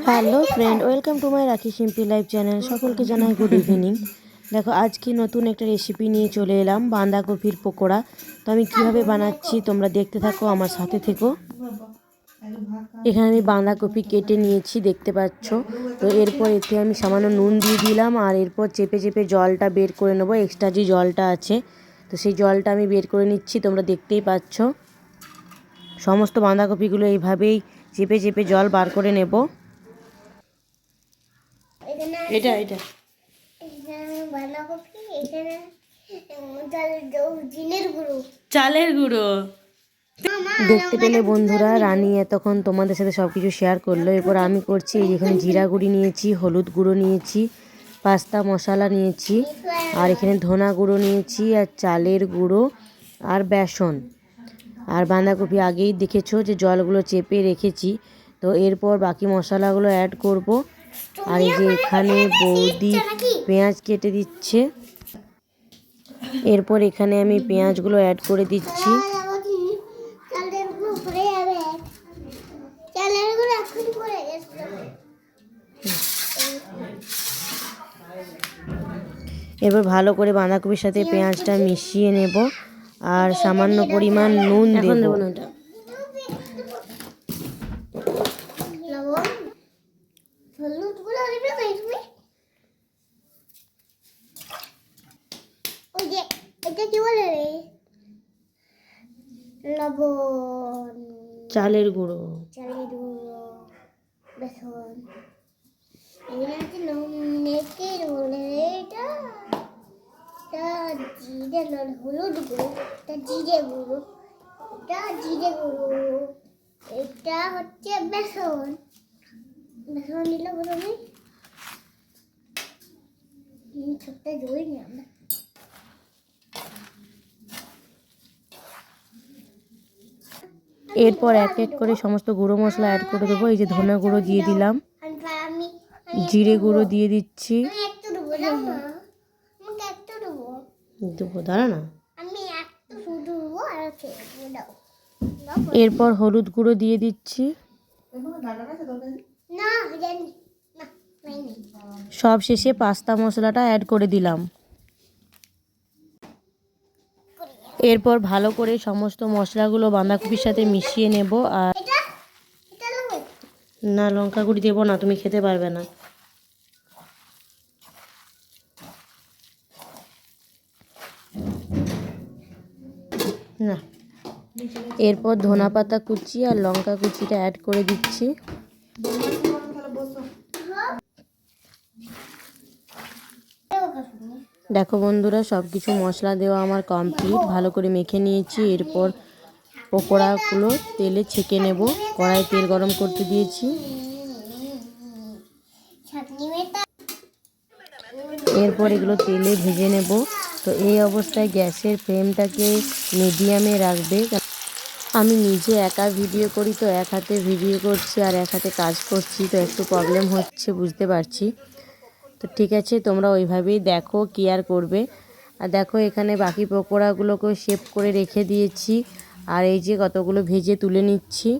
Hello friend, welcome to my রাখি simple life channel. সকলকে জানাই গুড ইভিনিং। দেখো, আজকে নতুন একটা রেসিপি নিয়ে চলে এলাম, বাঁধাকপির পকোড়া। তো আমি কিভাবে বানাচ্ছি তোমরা দেখতে থাকো, আমার সাথে থেকো। এখানে আমি বাঁধাকপি কেটে নিয়েছি, দেখতে পাচ্ছ। তো এরপর এতে আমি সামান্য নুন দিয়ে দিলাম, আর এরপর চেপে চেপে জলটা বের করে নেবো। এক্সট্রা যে জলটা আছে, তো সেই জলটা আমি বের করে নিচ্ছি, তোমরা দেখতেই পাচ্ছ। সমস্ত বাঁধাকপিগুলো এইভাবেই চেপে চেপে জল বার করে নেব। এটা এটা চালের গুঁড়ো। দেখতে পেলে বন্ধুরা, রানী এতক্ষণ তোমাদের সাথে সব কিছু শেয়ার করলো। এরপর আমি করছি, এখানে জিরা গুঁড়ি নিয়েছি, হলুদ গুঁড়ো নিয়েছি, পাস্তা মশলা নিয়েছি, আর এখানে ধনা গুঁড়ো নিয়েছি, আর চালের গুঁড়ো, আর বেসন। আর বাঁধাকপি আগেই দেখেছো যে জলগুলো চেপে রেখেছি। তো এরপর বাকি মশলাগুলো অ্যাড করব। আর এই যে এখানে বৌদি পেঁয়াজ কেটে দিচ্ছে। এরপর এখানে আমি পেঁয়াজগুলো অ্যাড করে দিচ্ছি। এরপর ভালো করে বাঁধাকপির সাথে পেঁয়াজটা মিশিয়ে নেব, আর সামান্য পরিমাণ নুন দেব। লবণ, চালের গুঁড়ো, বেসন, হলুদ গুঁড়ো, জিরে গুঁড়ো, এটা হচ্ছে বেসন দিলে প্রথমে ছোট্ট দই নিয়ে আমরা। এরপর এক এক করে সমস্ত গুঁড়ো মশলা অ্যাড করে দেবো। এই যে ধনে গুঁড়ো দিয়ে দিলাম, জিরে গুঁড়ো দিয়ে দিচ্ছি। দেবো, দাঁড়া না। এরপর হলুদ গুঁড়ো দিয়ে দিচ্ছি। সব শেষে পাস্তা মশলাটা অ্যাড করে দিলাম। এরপর ভালো করে সমস্ত মশলাগুলো বাঁধাকপির সাথে মিশিয়ে নেব। আর না, লঙ্কা গুঁড়ি দেবো না, তুমি খেতে পারবে না। না, এরপর ধনা পাতা কুচি আর লঙ্কা কুচিটা অ্যাড করে দিচ্ছি। দেখো বন্ধুরা, সব কিছু মশলা দেওয়া আমার কমপ্লিট, ভালো করে মেখে নিয়েছি। এরপর পকোড়াগুলো তেলে ছেঁকে নেব। কড়াই তেল গরম করতে দিয়েছি। এরপর এগুলো তেলে ভেজে নেব। তো এই অবস্থায় গ্যাসের ফ্লেমটাকে মিডিয়ামে রাখবে। আমি নিজে একা ভিডিও করি, তো এক হাতে ভিডিও করছি আর এক হাতে কাজ করছি, তো একটু প্রবলেম হচ্ছে, বুঝতে পারছি। তো ঠিক আছে, তোমরা ওইভাবেই দেখো, কি আর করবে। আর দেখো, এখানে বাকি পকোড়াগুলোকেও শেপ করে রেখে দিয়েছি। আর এই যে কতগুলো ভেজে তুলে নিচ্ছি।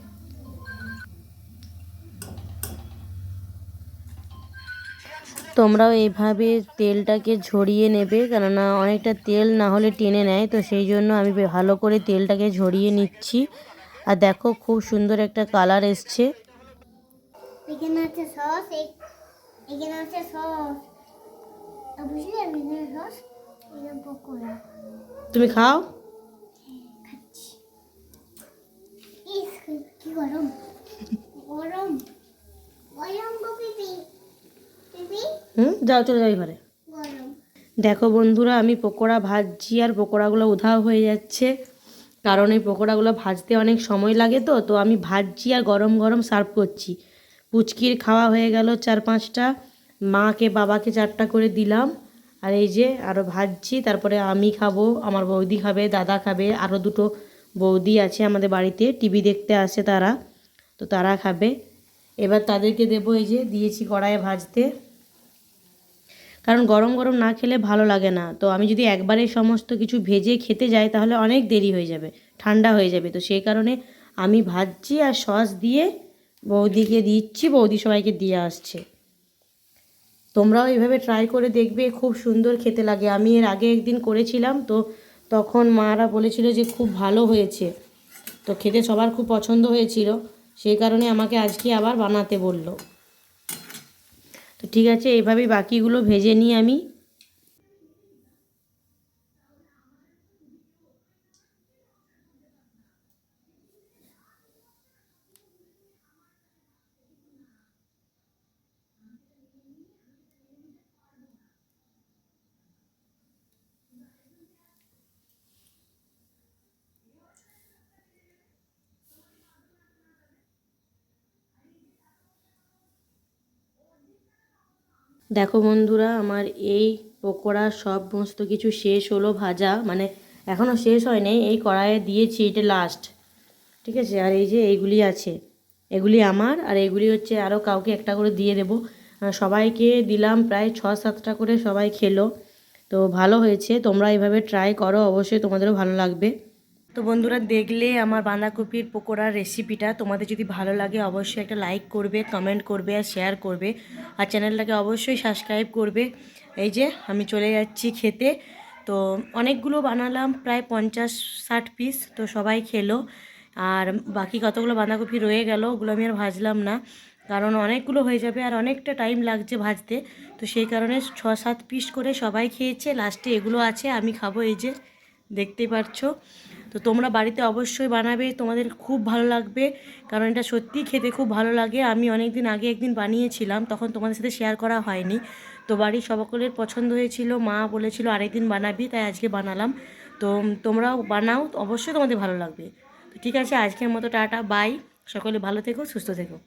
তোমরাও এইভাবে তেলটাকে ঝরিয়ে নেবে, কেননা অনেকটা তেল না হলে টেনে নেয়। তো সেই জন্য আমি ভালো করে তেলটাকে ঝরিয়ে নিচ্ছি। আর দেখো, খুব সুন্দর একটা কালার এসছে। এখানে আছে সস, এখানে আছে সস, বুঝলে, এখানে সস, এখানে পকোড়া। তুমি খাও। খাচ্ছি। কি গরম গরম গরম পিপি। যাও, চলে যাই ঘরে। দেখো বন্ধুরা, আমি পকোড়া ভাজছি, আর পকোড়াগুলো উধাও হয়ে যাচ্ছে, কারণ এই পকোড়াগুলো ভাজতে অনেক সময় লাগে। তো আমি ভাজছি আর গরম গরম সার্ভ করছি। পুচকির খাওয়া হয়ে গেল 4-5টা, মাকে বাবাকে 4টা করে দিলাম। আর এই যে আরও ভাজছি, তারপরে আমি খাবো, আমার বৌদি খাবে, দাদা খাবে, আরও 2টো বৌদি আছে আমাদের বাড়িতে, টিভি দেখতে আসে তারা, তো তারা খাবে। এবার তাদেরকে দেবো। এই যে দিয়েছি কড়াইয়ে ভাজতে, কারণ গরম গরম না খেলে ভালো লাগে না। তো আমি যদি একবারে সমস্ত কিছু ভেজে খেতে যাই, তাহলে অনেক দেরি হয়ে যাবে, ঠান্ডা হয়ে যাবে। তো সেই কারণে আমি ভাজছি আর সস দিয়ে বৌদিকে দিচ্ছি, বৌদি সবাইকে দিয়ে আসছে। তোমরাও এইভাবে ট্রাই করে দেখবে, খুব সুন্দর খেতে লাগে। আমি এর আগে একদিন করেছিলাম, তো তখন মারা বলেছিল যে খুব ভালো হয়েছে, তো খেতে সবার খুব পছন্দ হয়েছিল, সেই কারণে আমাকে আজকে আবার বানাতে বলল। তো ঠিক আছে, এইভাবেই বাকিগুলো ভেজে নিই আমি। দেখো বন্ধুরা, আমার এই পকোড়া সমস্ত কিছু শেষ হলো ভাজা, মানে এখনও শেষ হয়নি, এই কড়াইয়ে দিয়েছি, এটা লাস্ট। ঠিক আছে, আর এই যে এইগুলি আছে, এগুলি আমার, আর এগুলি হচ্ছে আরও কাউকে একটা করে দিয়ে দেবো। সবাইকে দিলাম, প্রায় 6-7টা করে সবাই খেলো। তো ভালো হয়েছে, তোমরা এইভাবে ট্রাই করো, অবশ্যই তোমাদেরও ভালো লাগবে। তো বন্ধুরা, দেখলে আমার বাঁধাকপির পকোড়ার রেসিপিটা, তোমাদের যদি ভালো লাগে অবশ্যই একটা লাইক করবে, কমেন্ট করবে আর শেয়ার করবে, আর চ্যানেলটাকে অবশ্যই সাবস্ক্রাইব করবে। এই যে আমি চলে যাচ্ছি খেতে। তো অনেকগুলো বানালাম, প্রায় 50-60 পিস, তো সবাই খেলো। আর বাকি কতগুলো বাঁধাকপি রয়ে গেল, ওগুলো আমি আর ভাজলাম না, কারণ অনেকগুলো হয়ে যাবে আর অনেকটা টাইম লাগছে ভাজতে। তো সেই কারণে 6-7 পিস করে সবাই খেয়েছে, লাস্টে এগুলো আছে, আমি খাবো। এই যে দেখতেই পাচ্ছো। তো তোমরা বাড়িতে অবশ্যই বানাবে, তোমাদের খুব ভালো লাগবে, কারণ এটা সত্যিই খেতে খুব ভালো লাগে। আমি অনেক দিন আগে একদিন বানিয়েছিলাম, তখন তোমাদের সাথে শেয়ার করা হয়নি। তো বাড়ির সকলের পছন্দ হয়েছিল, মা বলেছিল আরেকদিন বানাবি, তাই আজকে বানালাম। তো তোমরাও বানাও, অবশ্যই তোমাদের ভালো লাগবে। তো ঠিক আছে, আজকের মতো টাটা, বাই। সকলে ভালো থেকো, সুস্থ থেকো।